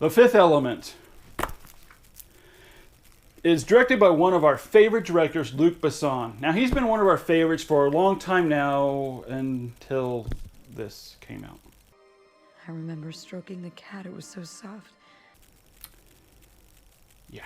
The Fifth Element is directed by one of our favorite directors, Luc Besson. Now, he's been one of our favorites for a long time now, until this came out. I remember stroking the cat. It was so soft. Yeah.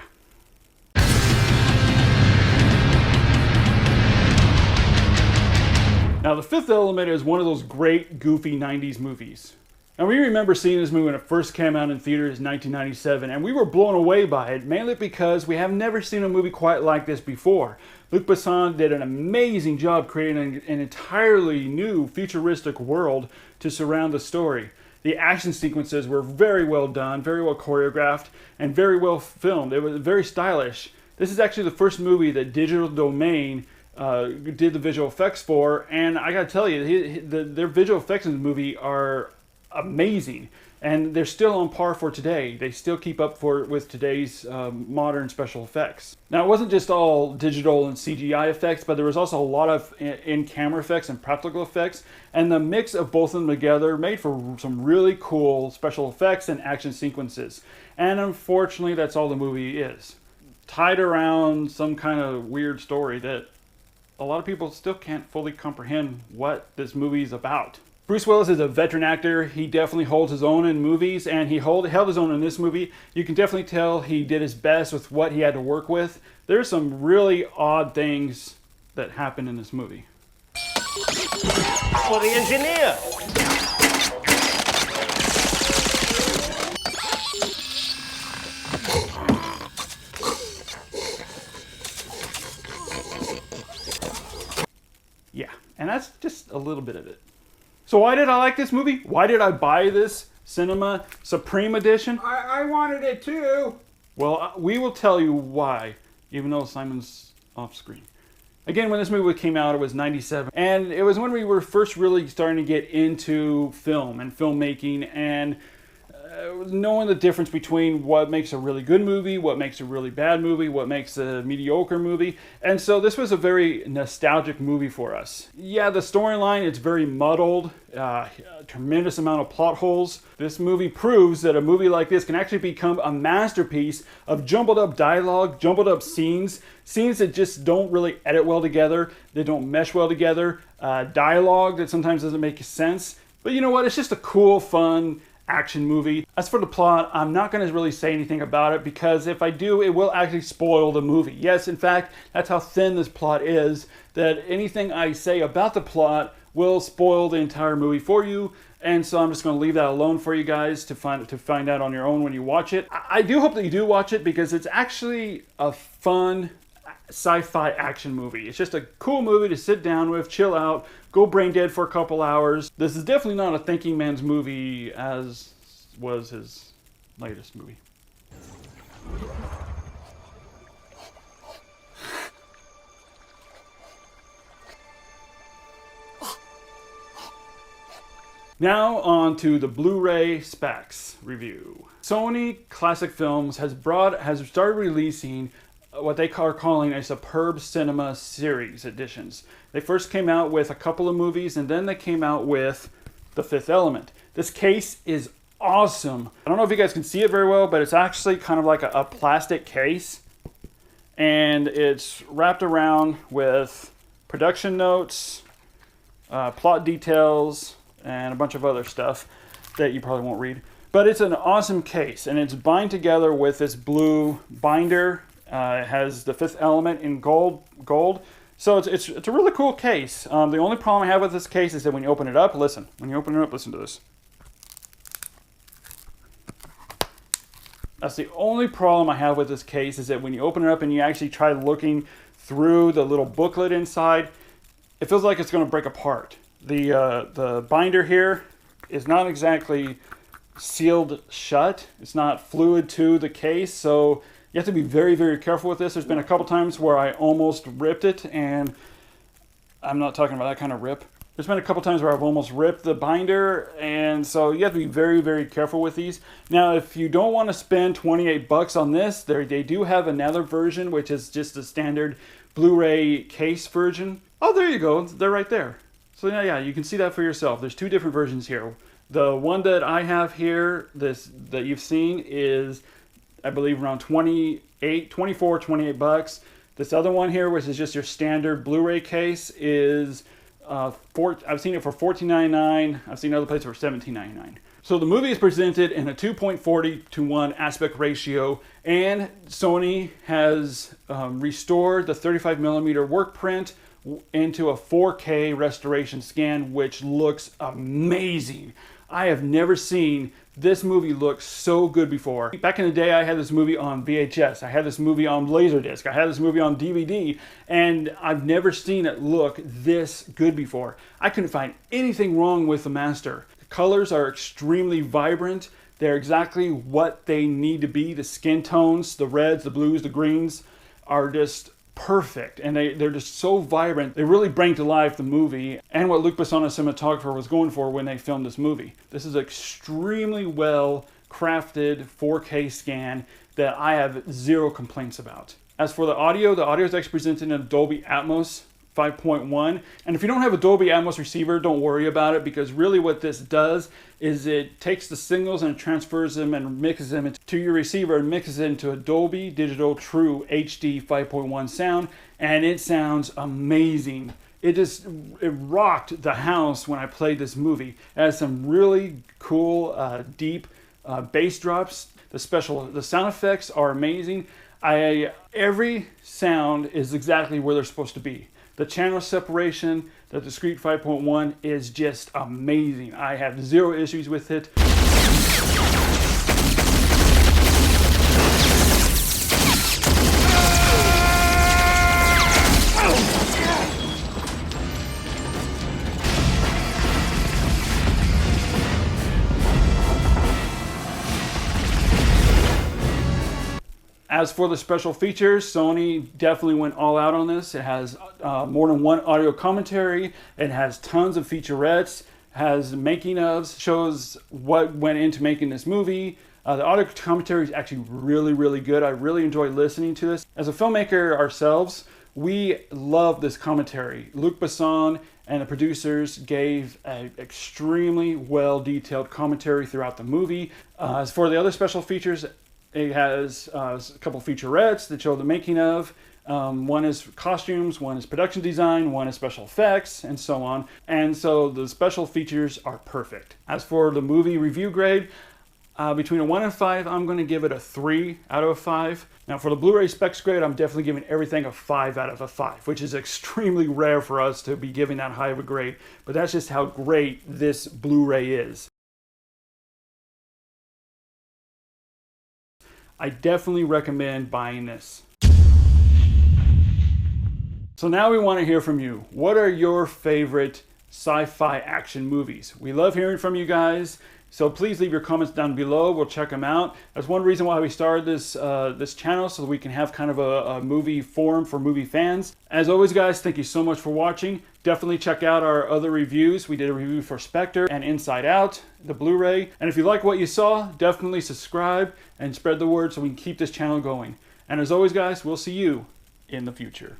Now, The Fifth Element is one of those great, goofy 90s movies. And we remember seeing this movie when it first came out in theaters in 1997, and we were blown away by it, mainly because we have never seen a movie quite like this before. Luc Besson did an amazing job creating an entirely new futuristic world to surround the story. The action sequences were very well done, very well choreographed, and very well filmed. It was very stylish. This is actually the first movie that Digital Domain did the visual effects for, and I gotta tell you, their visual effects in the movie are amazing, and they're still on par for today. They still keep up with today's modern special effects. Now, it wasn't just all digital and CGI effects, but there was also a lot of in-camera effects and practical effects, and the mix of both of them together made for some really cool special effects and action sequences. And unfortunately, that's all the movie is. Tied around some kind of weird story that a lot of people still can't fully comprehend what this movie is about. Bruce Willis is a veteran actor. He definitely holds his own in movies, and he held his own in this movie. You can definitely tell he did his best with what he had to work with. There's some really odd things that happen in this movie. For the engineer. Yeah, and that's just a little bit of it. So why did I like this movie? Why did I buy this Cinema Supreme Edition? I wanted it too. Well, we will tell you why, even though Simon's off screen. Again, when this movie came out, it was 97. And it was when we were first really starting to get into film and filmmaking and knowing the difference between what makes a really good movie, what makes a really bad movie, what makes a mediocre movie. And so this was a very nostalgic movie for us. Yeah, the storyline is very muddled, a tremendous amount of plot holes. This movie proves that a movie like this can actually become a masterpiece of jumbled up dialogue, jumbled up scenes that just don't really edit well together, they don't mesh well together, dialogue that sometimes doesn't make sense. But you know what, it's just a cool, fun action movie. As for the plot, I'm not going to really say anything about it because if I do, it will actually spoil the movie. Yes, in fact, that's how thin this plot is, that anything I say about the plot will spoil the entire movie for you. And so I'm just going to leave that alone for you guys to find out on your own when you watch it. I do hope that you do watch it because it's actually a fun sci-fi action movie. It's just a cool movie to sit down with, chill out, go brain dead for a couple hours. This is definitely not a thinking man's movie as was his latest movie. Now on to the Bluray Specs review. Sony Classic Films has started releasing what they are calling a superb cinema series editions. They first came out with a couple of movies and then they came out with The Fifth Element. This case is awesome. I don't know if you guys can see it very well, but it's actually kind of like a plastic case, and it's wrapped around with production notes, plot details, and a bunch of other stuff that you probably won't read. But it's an awesome case, and it's bound together with this blue binder. It has The Fifth Element in gold. So it's a really cool case. The only problem I have with this case is that when you open it up, listen to this. That's the only problem I have with this case, is that when you open it up and you actually try looking through the little booklet inside, it feels like it's going to break apart. The binder here is not exactly sealed shut. It's not fluid to the case, so you have to be very, very careful with this. There's been a couple times where I almost ripped it, and I'm not talking about that kind of rip. There's been a couple times where I've almost ripped the binder, and so you have to be very, very careful with these. Now, if you don't want to spend $28 on this, they do have another version, which is just a standard Blu-ray case version. Oh, there you go. They're right there. So yeah, you can see that for yourself. There's two different versions here. The one that I have here, that you've seen, is I believe around 24, 28 bucks. This other one here, which is just your standard Blu-ray case, is I've seen it for $14.99. I've seen other places for $17.99. So the movie is presented in a 2.40:1 aspect ratio, and Sony has restored the 35mm work print into a 4K restoration scan, which looks amazing. I have never seen this movie look so good before. Back in the day, I had this movie on VHS. I had this movie on Laserdisc. I had this movie on DVD, and I've never seen it look this good before. I couldn't find anything wrong with the master. The colors are extremely vibrant. They're exactly what they need to be. The skin tones, the reds, the blues, the greens are just perfect, and they're just so vibrant. They really bring to life the movie and what Luc Besson, a cinematographer, was going for when they filmed this movie. This is an extremely well crafted 4K scan that I have zero complaints about. As for the audio is actually presented in Dolby Atmos 5.1, and if you don't have a Dolby Atmos receiver, don't worry about it, because really what this does is it takes the signals and transfers them and mixes them to your receiver and mixes it into a Dolby Digital True HD 5.1 sound, and it sounds amazing. It rocked the house when I played this movie. It has some really cool deep bass drops. The sound effects are amazing. Every sound is exactly where they're supposed to be. The channel separation, the discrete 5.1 is just amazing. I have zero issues with it. As for the special features, Sony definitely went all out on this. It has more than one audio commentary. It has tons of featurettes, has making ofs, shows what went into making this movie. The audio commentary is actually really, really good. I really enjoy listening to this. As a filmmaker ourselves, we love this commentary. Luc Besson and the producers gave an extremely well-detailed commentary throughout the movie. As for the other special features, it has a couple featurettes that show the making of. One is costumes, one is production design, one is special effects, and so on. And so the special features are perfect. As for the movie review grade, between a 1 and 5, I'm going to give it a 3 out of a 5. Now for the Blu-ray Specs grade, I'm definitely giving everything a 5 out of a 5, which is extremely rare for us to be giving that high of a grade. But that's just how great this Blu-ray is. I definitely recommend buying this. So now we want to hear from you. What are your favorite sci-fi action movies? We love hearing from you guys. So please leave your comments down below. We'll check them out. That's one reason why we started this channel, so that we can have kind of a movie forum for movie fans. As always, guys, thank you so much for watching. Definitely check out our other reviews. We did a review for Spectre and Inside Out, the Blu-ray. And if you like what you saw, definitely subscribe and spread the word so we can keep this channel going. And as always, guys, we'll see you in the future.